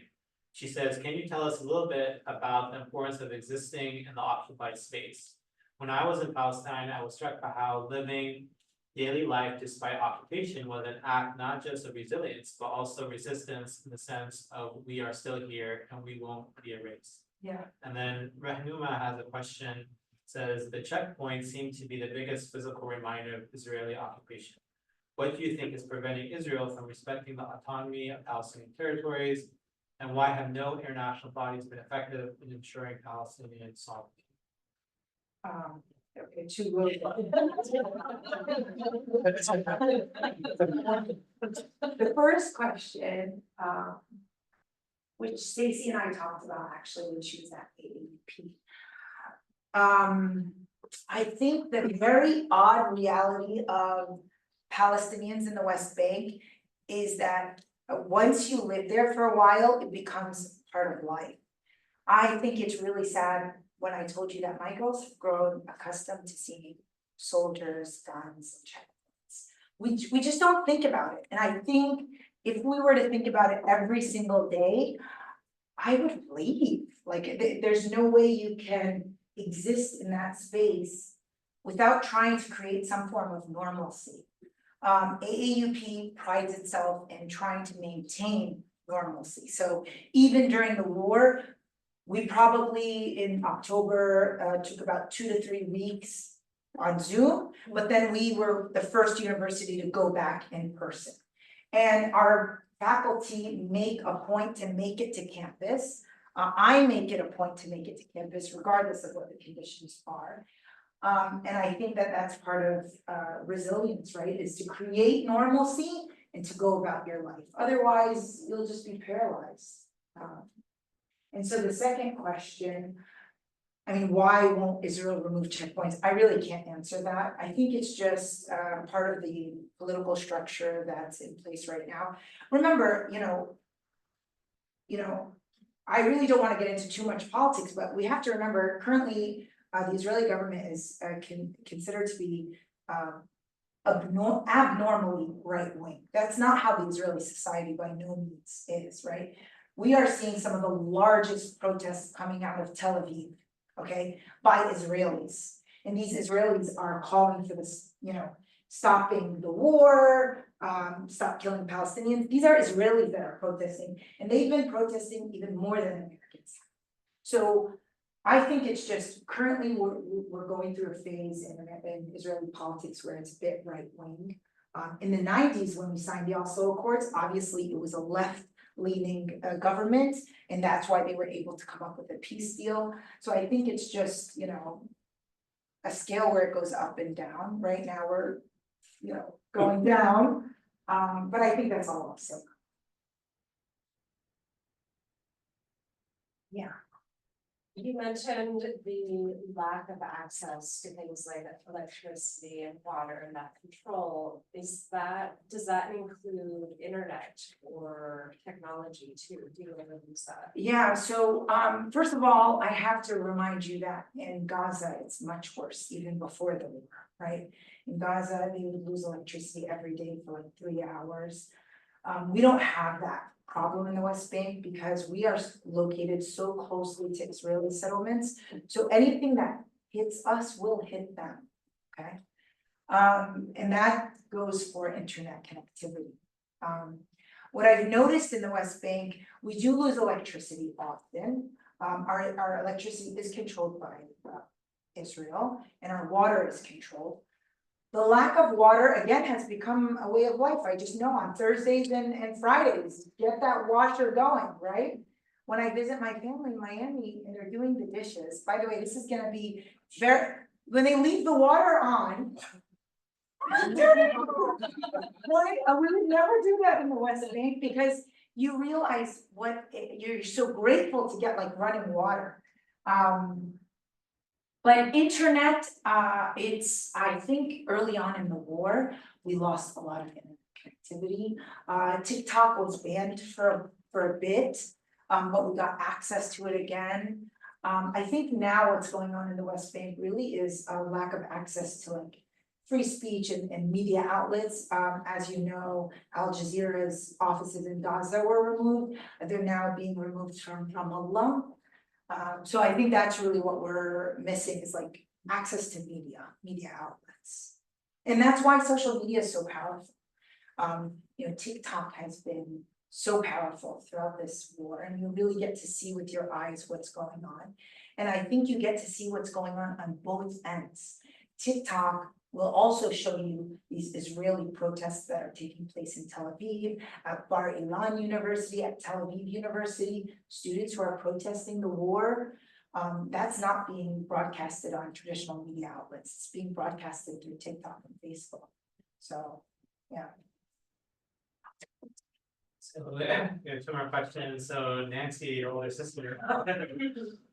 She says, can you tell us a little bit about the importance of existing in the occupied space? When I was in Palestine, I was struck by how living daily life despite occupation was an act not just of resilience, but also resistance in the sense of we are still here and we won't be erased. Yeah. And then Rehnuma has a question, says the checkpoints seem to be the biggest physical reminder of Israeli occupation. What do you think is preventing Israel from respecting the autonomy of Palestinian territories? And why have no international bodies been effective in ensuring Palestinian sovereignty? Okay, two really. The first question, which Stacy and I talked about actually when she was at AAP. I think the very odd reality of Palestinians in the West Bank is that once you live there for a while, it becomes part of life. I think it's really sad when I told you that my girls have grown accustomed to seeing soldiers, guns, and checkpoints. We just don't think about it. And I think if we were to think about it every single day, I would leave. Like there's no way you can exist in that space without trying to create some form of normalcy. AAUP prides itself in trying to maintain normalcy. So even during the war, we probably in October took about 2 to 3 weeks on Zoom, but then we were the first university to go back in person. And our faculty make a point to make it to campus. I make it a point to make it to campus regardless of what the conditions are. And I think that that's part of resilience, right? Is to create normalcy and to go about your life. Otherwise, you'll just be paralyzed. And so the second question, I mean, why won't Israel remove checkpoints? I really can't answer that. I think it's just part of the political structure that's in place right now. Remember, you know, I really don't want to get into too much politics, but we have to remember currently the Israeli government is considered to be abnormally right-wing. That's not how the Israeli society by no means is, right? We are seeing some of the largest protests coming out of Tel Aviv, okay, by Israelis. And these Israelis are calling for this, stopping the war, stop killing Palestinians. These are Israelis that are protesting, and they've been protesting even more than Americans. So I think it's just currently we're going through a phase in Israeli politics where it's a bit right-wing. In the 90s, when we signed the Oslo Accords, obviously it was a left-leaning government, and that's why they were able to come up with a peace deal. So I think it's just, a scale where it goes up and down. Right now we're, going down, but I think that's all I'm saying. Yeah. You mentioned the lack of access to things like electricity and water and that control. Does that include internet or technology too? Do you ever use that? Yeah, so first of all, I have to remind you that in Gaza, it's much worse, even before the war, right? In Gaza, they would lose electricity every day for like 3 hours. We don't have that problem in the West Bank because we are located so closely to Israeli settlements. So anything that hits us will hit them, okay? And that goes for internet connectivity. What I've noticed in the West Bank, we do lose electricity often. Our electricity is controlled by Israel and our water is controlled. The lack of water, again, has become a way of life. I just know on Thursdays and Fridays, get that washer going, right? When I visit my family in Miami and they're doing the dishes, by the way, this is gonna be when they leave the water on. Right, we would never do that in the West Bank because you realize you're so grateful to get like running water. But internet, I think early on in the war, we lost a lot of internet connectivity. TikTok was banned for a bit, but we got access to it again. I think now what's going on in the West Bank really is a lack of access to like free speech and media outlets. As you know, Al Jazeera's offices in Gaza were removed. They're now being removed from Ramallah. So I think that's really what we're missing is like access to media outlets. And that's why social media is so powerful. TikTok has been so powerful throughout this war, and you really get to see with your eyes what's going on. And I think you get to see what's going on both ends. TikTok will also show you these Israeli protests that are taking place in Tel Aviv, at Bar Ilan University, at Tel Aviv University, students who are protesting the war. That's not being broadcasted on traditional media outlets. It's being broadcasted through TikTok and Facebook. So, yeah. So we have two more questions. So Nancy, your older sister,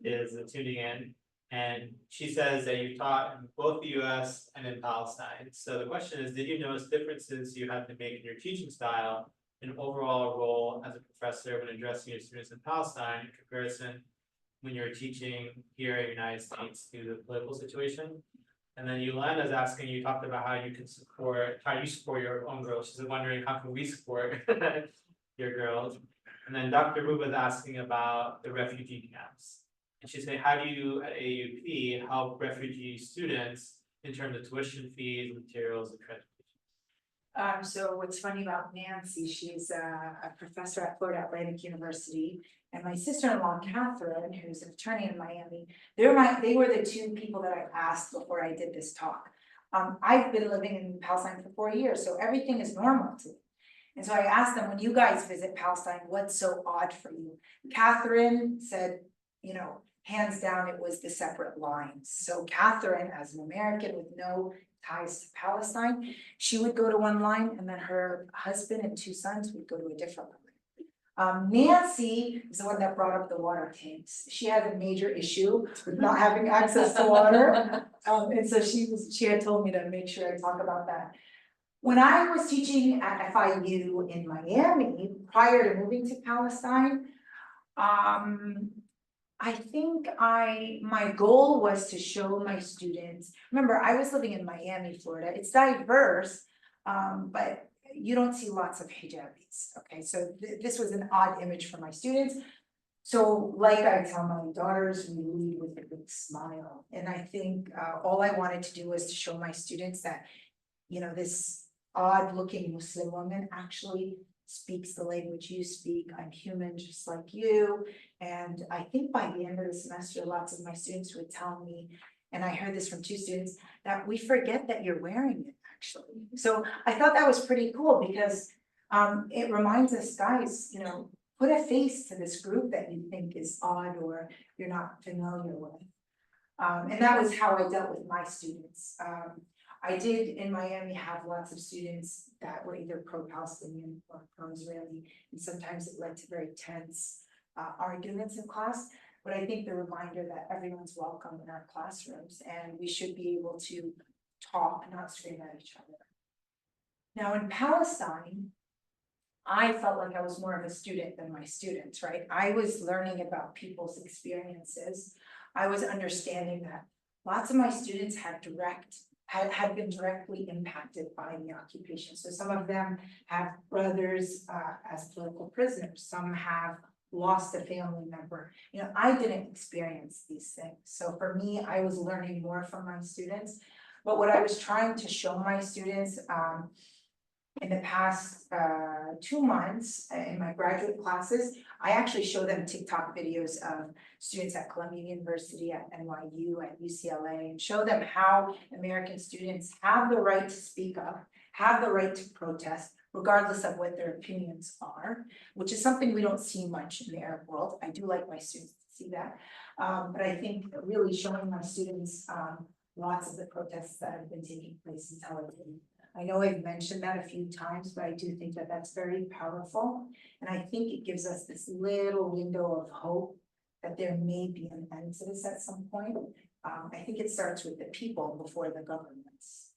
is tuning in. And she says that you taught in both the US and in Palestine. So the question is, did you notice differences you had to make in your teaching style and overall role as a professor when addressing your students in Palestine in comparison when you're teaching here in the United States due to the political situation? And then Yolanda is asking, you talked about how you support your own girls. She's wondering, how can we support your girls? And then Dr. Ruba is asking about the refugee camps. And she's saying, how do you at AUP help refugee students in terms of tuition fees, materials, and transportation? So what's funny about Nancy, she's a professor at Florida Atlantic University, and my sister-in-law, Catherine, who's an attorney in Miami, they were the two people that I asked before I did this talk. I've been living in Palestine for 4 years, so everything is normal to me. And so I asked them, when you guys visit Palestine, what's so odd for you? Catherine said, hands down, it was the separate lines. So Catherine, as an American with no ties to Palestine, she would go to one line and then her husband and 2 sons would go to a different line. Nancy is the one that brought up the water tanks. She had a major issue with not having access to water. And so she had told me to make sure I talk about that. When I was teaching at FIU in Miami, prior to moving to Palestine, I think my goal was to show my students, remember, I was living in Miami, Florida, it's diverse, but you don't see lots of hijabis, okay? So this was an odd image for my students. So like I tell my daughters, we lead with a big smile. And I think all I wanted to do was to show my students that, this odd looking Muslim woman actually speaks the language you speak. I'm human just like you. And I think by the end of the semester, lots of my students would tell me, and I heard this from 2 students, that we forget that you're wearing it actually. So I thought that was pretty cool because it reminds us, guys, put a face to this group that you think is odd or you're not familiar with. And that was how I dealt with my students. I did in Miami have lots of students that were either pro-Palestinian or pro-Israeli, and sometimes it led to very tense arguments in class. But I think the reminder that everyone's welcome in our classrooms and we should be able to talk, not scream at each other. Now in Palestine, I felt like I was more of a student than my students, right? I was learning about people's experiences. I was understanding that lots of my students had been directly impacted by the occupation. So some of them have brothers as political prisoners. Some have lost a family member. I didn't experience these things. So for me, I was learning more from my students. But what I was trying to show my students in the past 2 months in my graduate classes, I actually show them TikTok videos of students at Columbia University, at NYU, at UCLA, and show them how American students have the right to speak up, have the right to protest, regardless of what their opinions are, which is something we don't see much in the Arab world. I do like my students to see that. But I think really showing my students lots of the protests that have been taking place in Tel Aviv. I know I've mentioned that a few times, but I do think that that's very powerful. And I think it gives us this little window of hope that there may be an end to this at some point. I think it starts with the people before the governments.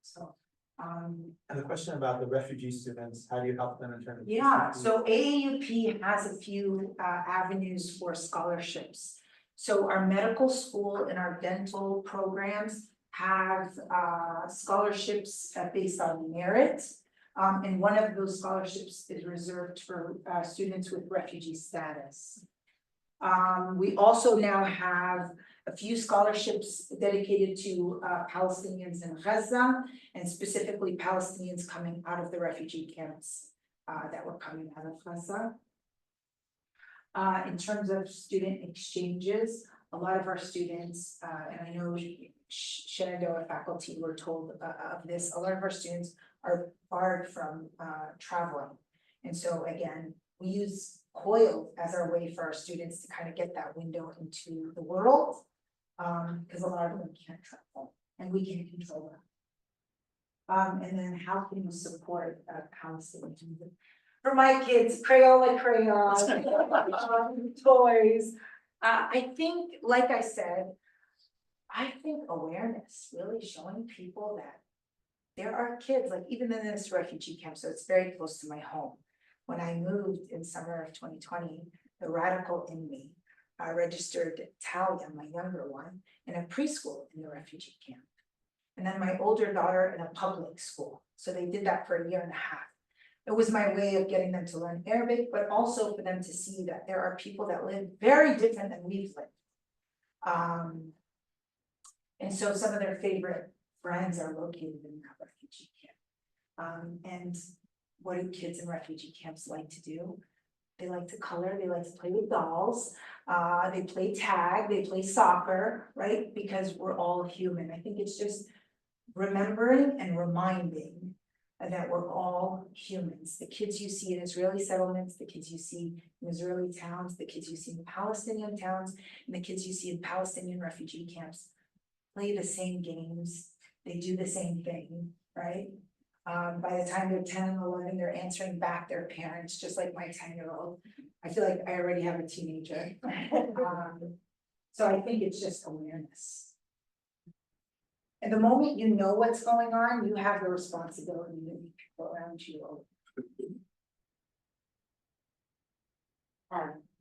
So, And the question about the refugee students, how do you help them in terms of? yeah, so AAUP has a few avenues for scholarships. So our medical school and our dental programs have scholarships based on merit. And one of those scholarships is reserved for students with refugee status. We also now have a few scholarships dedicated to Palestinians in Gaza, and specifically Palestinians coming out of the refugee camps that were coming out of Gaza. In terms of student exchanges, a lot of our students, and I know Shenandoah faculty were told of this, a lot of our students are barred from traveling. And so again, we use COIL as our way for our students to kind of get that window into the world, because a lot of them can't travel and we can control them. And then how can you support Palestinians? For my kids, Crayola crayons, toys. I think, like I said, I think awareness, really showing people that there are kids, like even in this refugee camp, so it's very close to my home. When I moved in summer of 2020, the radical in me registered Talia, my younger one, in a preschool in the refugee camp. And then my older daughter in a public school. So they did that for a year and a half. It was my way of getting them to learn Arabic, but also for them to see that there are people that live very different than we've lived. And so some of their favorite friends are located in that refugee camp. And what do kids in refugee camps like to do? They like to color, they like to play with dolls, they play tag, they play soccer, right? Because we're all human. I think it's just remembering and reminding that we're all humans. The kids you see in Israeli settlements, the kids you see in Israeli towns, the kids you see in Palestinian towns, and the kids you see in Palestinian refugee camps play the same games, they do the same thing, right? By the time they're 10 and 11, they're answering back their parents, just like my 10-year-old. I feel like I already have a teenager. So I think it's just awareness. And the moment you know what's going on, you have the responsibility to make people around you.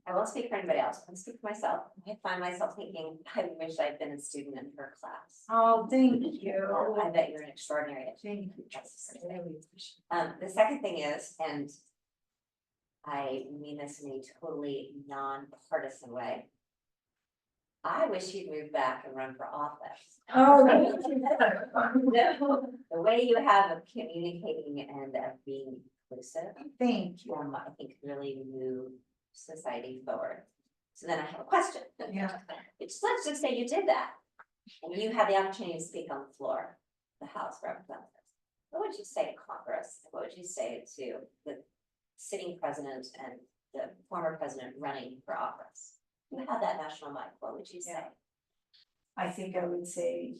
I won't speak for anybody else, I'll speak for myself. I find myself thinking, I wish I'd been a student in her class. Oh, thank you. I bet you're an extraordinary educator. Thank you. I really appreciate The second thing is, and I mean this in a totally non-partisan way. I wish you'd move back and run for office. Oh, No, the way you have of communicating and of being inclusive, thank you. I think really move society forward. So then I have a question. Yeah. Let's just say you did that, and you had the opportunity to speak on the floor, of the House of Representatives. What would you say to Congress? What would you say to the sitting president and the former president running for office? You had that national mic, what would you say? Yeah. I think I would say,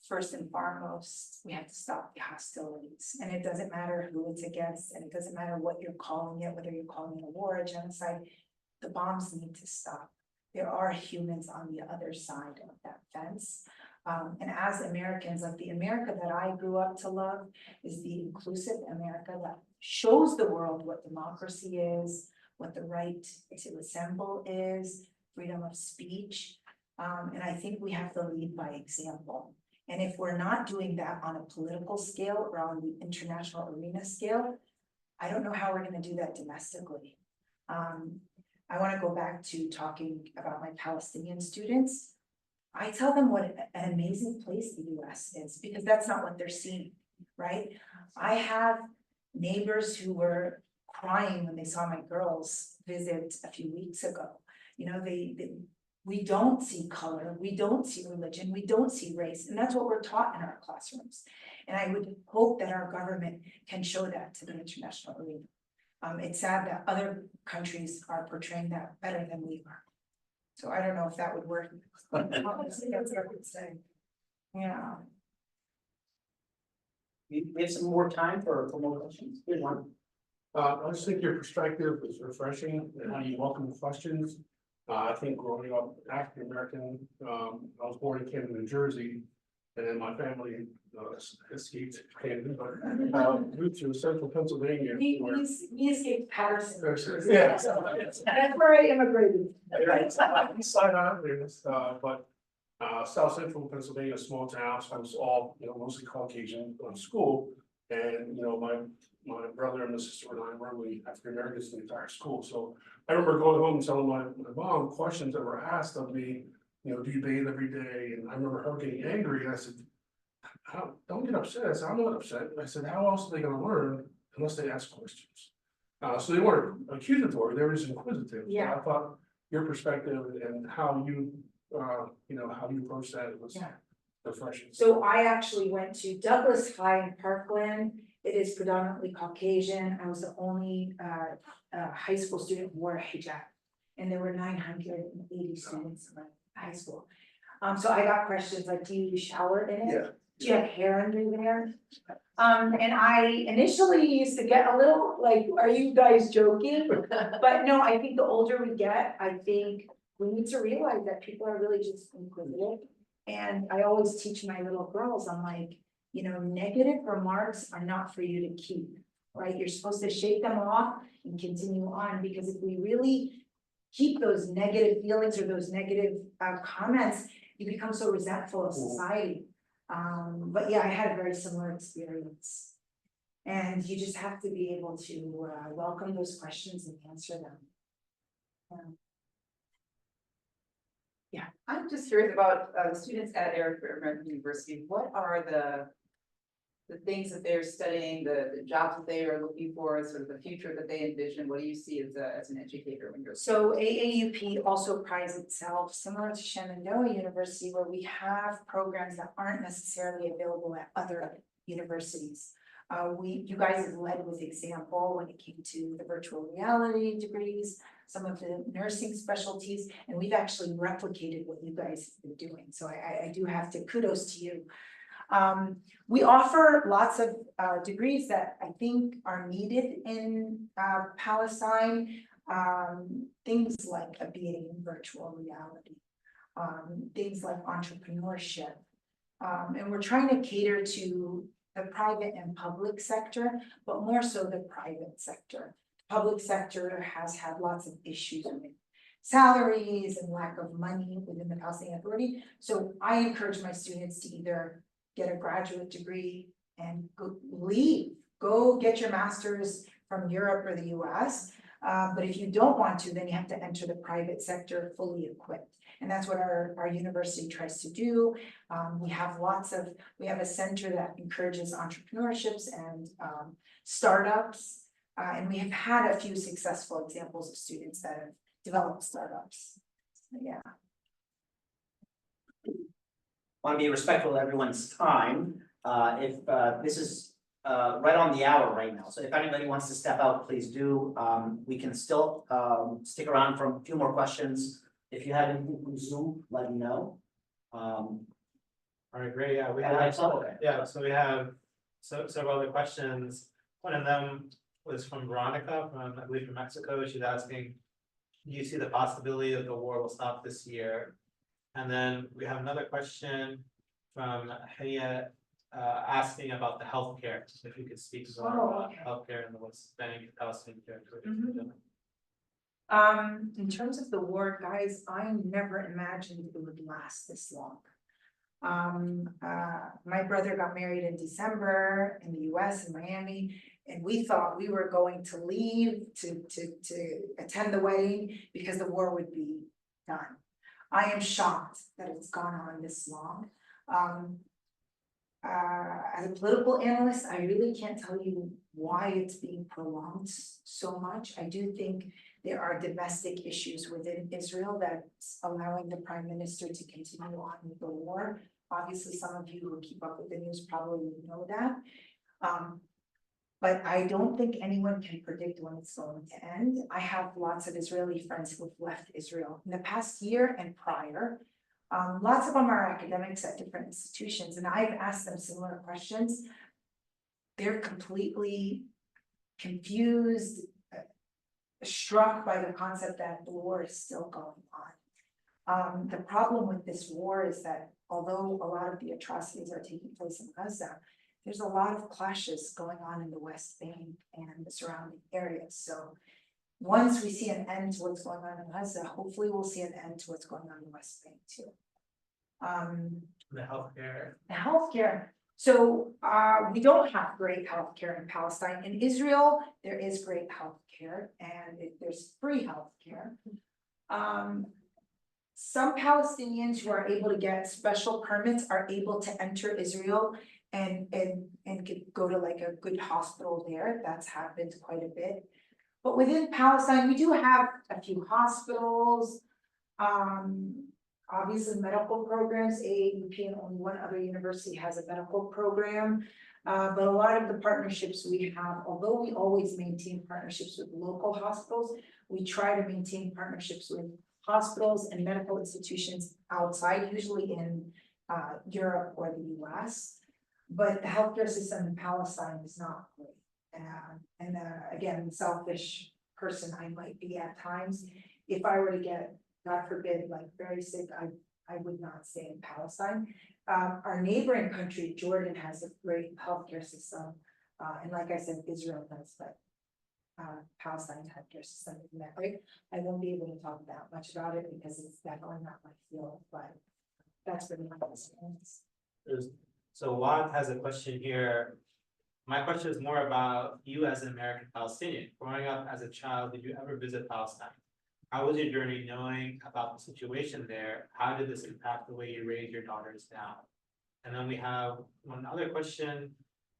first and foremost, we have to stop the hostilities. And it doesn't matter who it's against, and it doesn't matter what you're calling it, whether you're calling it a war, a genocide, the bombs need to stop. There are humans on the other side of that fence. And as Americans, like the America that I grew up to love is the inclusive America that shows the world what democracy is, what the right to assemble is, freedom of speech. And I think we have to lead by example. And if we're not doing that on a political scale or on the international arena scale, I don't know how we're going to do that domestically. I want to go back to talking about my Palestinian students. I tell them what an amazing place the US is, because that's not what they're seeing. right? I have neighbors who were crying when they saw my girls visit a few weeks ago. You know, we don't see color, we don't see religion, we don't see race, and that's what we're taught in our classrooms. And I would hope that our government can show that to the international arena. It's sad that other countries are portraying that better than we are. So I don't know if that would work. Honestly, that's what I would say. Yeah. We have some more time for more questions. Here's one. I just think your perspective is refreshing and how you welcome questions. I think growing up African American, I was born in Camden, New Jersey, and then my family escaped Camden, but moved to central Pennsylvania. where- We escaped Patterson. Yeah. That's where I immigrated. East side Islanders, but South Central Pennsylvania, a small town, so I was all, mostly Caucasian school. And, my brother and my sister and I were only African Americans in the entire school, so I remember going home and telling my mom questions that were asked of me, do you bathe every day? And I remember her getting angry, and I said, don't get upset. I said, I'm not upset. And I said, how else are they gonna learn unless they ask questions? So they weren't accusatory, they were just inquisitive. So Yeah. I thought your perspective and how you, how you approach that was Yeah. refreshing. So I actually went to Douglas High in Parkland. It is predominantly Caucasian. I was the only high school student who wore a hijab. And there were 980 students in my high school. So I got questions like, do you shower in it? Yeah. Do you have hair under there? And I initially used to get a little like, are you guys joking? But no, I think the older we get, I think we need to realize that people are really just inquisitive. And I always teach my little girls, I'm like, negative remarks are not for you to keep, right? You're supposed to shake them off and continue on, because if we really keep those negative feelings or those negative comments, you become so resentful of society. But yeah, I had a very similar experience. And you just have to be able to welcome those questions and answer them. Yeah. I'm just curious about the students at American University. What are the things that they're studying, the jobs that they are looking for, sort of the future that they envision? What do you see as an educator when you're? So AAUP also prides itself, similar to Shenandoah University, where we have programs that aren't necessarily available at other universities. You guys have led with example when it came to the virtual reality degrees, some of the nursing specialties, and we've actually replicated what you guys have been doing. So I do have to kudos to you. We offer lots of degrees that I think are needed in Palestine. Things like a BA in virtual reality, things like entrepreneurship. And we're trying to cater to the private and public sector, but more so the private sector. Public sector has had lots of issues with salaries and lack of money within the Palestinian Authority. So I encourage my students to either get a graduate degree and go get your master's from Europe or the US. But if you don't want to, then you have to enter the private sector fully equipped. And that's what our university tries to do. We have a center that encourages entrepreneurships and startups. And we have had a few successful examples of students that have developed startups. Yeah. Want to be respectful of everyone's time. If this is right on the hour right now, so if anybody wants to step out, please do. We can still stick around for a few more questions. If you have anything from Zoom, let me know. All right, great, yeah, we I like have, some of it. yeah, so we have several other questions. One of them was from Veronica, I believe from Mexico. She's asking, do you see the possibility that the war will stop this year? And then we have another question from Haya asking about the healthcare, if you could speak more about healthcare and what's Banning Palestinian territory. In terms of the war, guys, I never imagined it would last this long. My brother got married in December in the US in Miami, and we thought we were going to leave to attend the wedding because the war would be done. I am shocked that it's gone on this long. As a political analyst, I really can't tell you why it's being prolonged so much. I do think there are domestic issues within Israel that's allowing the prime minister to continue on with the war. Obviously, some of you who keep up with the news probably know that. But I don't think anyone can predict when it's going to end. I have lots of Israeli friends who have left Israel in the past year and prior. Lots of them are academics at different institutions, and I've asked them similar questions. They're completely confused, struck by the concept that the war is still going on. The problem with this war is that although a lot of the atrocities are taking place in Gaza, there's a lot of clashes going on in the West Bank and the surrounding areas. So once we see an end to what's going on in Gaza, hopefully we'll see an end to what's going on in the West Bank too. The healthcare. The healthcare. So we don't have great healthcare in Palestine. In Israel, there is great healthcare and there's free healthcare. Some Palestinians who are able to get special permits are able to enter Israel and go to like a good hospital there. That's happened quite a bit. But within Palestine, we do have a few hospitals, obviously medical programs. AAUP and only one other university has a medical program. But a lot of the partnerships we have, although we always maintain partnerships with local hospitals, we try to maintain partnerships with hospitals and medical institutions outside, usually in Europe or the US. But the healthcare system in Palestine is not great. Again, selfish person I might be at times. If I were to get, God forbid, like very sick, I would not stay in Palestine. Our neighboring country, Jordan, has a great healthcare system. And like I said, Israel does, but Palestine's healthcare system isn't that great. I won't be able to talk that much about it because it's definitely not my field, but that's been my experience. So Wad has a question here. My question is more about you as an American Palestinian. Growing up as a child, did you ever visit Palestine? How was your journey knowing about the situation there? How did this impact the way you raise your daughters now? And then we have one other question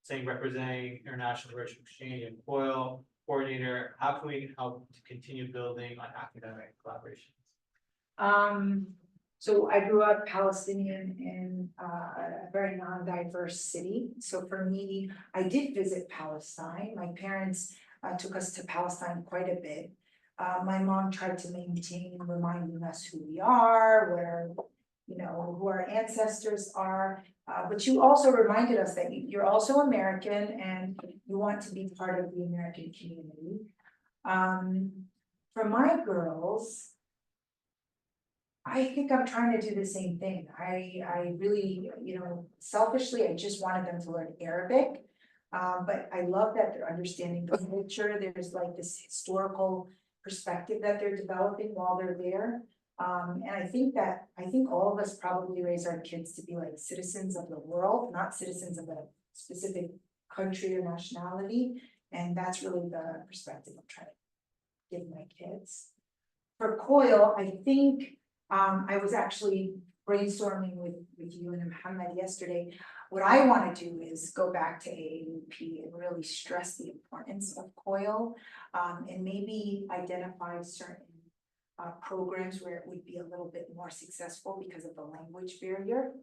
saying, representing International Virtual Exchange and COIL coordinator, how can we help to continue building on academic collaborations? So I grew up Palestinian in a very non-diverse city. So for me, I did visit Palestine. My parents took us to Palestine quite a bit. My mom tried to maintain reminding us who we are, where, you know, who our ancestors are. But you also reminded us that you're also American and you want to be part of the American community. For my girls, I think I'm trying to do the same thing. I really, you know, selfishly, I just wanted them to learn Arabic. But I love that they're understanding the culture. There's like this historical perspective that they're developing while they're there. And I think all of us probably raise our kids to be like citizens of the world, not citizens of a specific country or nationality. And that's really the perspective I'm trying to give my kids. For COIL, I think I was actually brainstorming with you and Mohammad yesterday. What I want to do is go back to AAUP and really stress the importance of COIL, and maybe identify certain programs where it would be a little bit more successful because of the language barrier.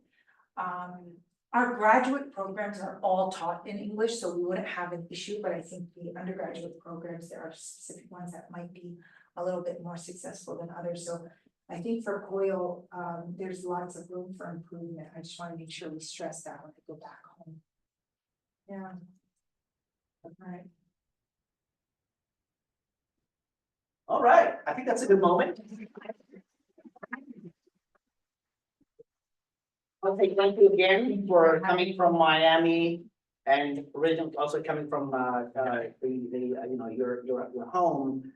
Our graduate programs are all taught in English, so we wouldn't have an issue, but I think the undergraduate programs, there are specific ones that might be a little bit more successful than others. So I think for COIL, there's lots of room for improvement. I just want to make sure we stress that when I go back home. Yeah. All right, I think that's a good moment. Okay, thank you again for coming from Miami and originally also coming from you know, your home.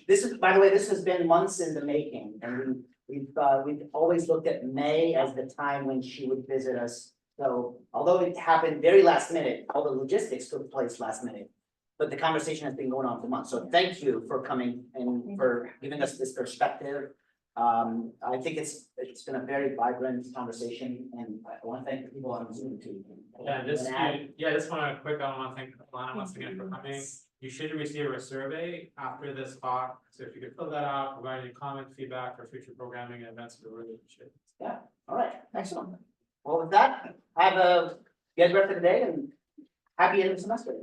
This is, by the way, this has been months in the making, and we've always looked at May as the time when she would visit us. So although it happened very last minute, all the logistics took place last minute, but the conversation has been going on for months. So thank you for coming and for giving us this perspective. I think it's been a very vibrant conversation, and I want to thank the people on Zoom too. Yeah, just, And just wanna quick, I wanna thank Lana once again for coming. You should receive a survey after this talk, so if you could fill that out, provide any comment, feedback for future programming and events, we really appreciate it. all right, excellent. Well, with that, have a, get ready for the day and happy end of the semester.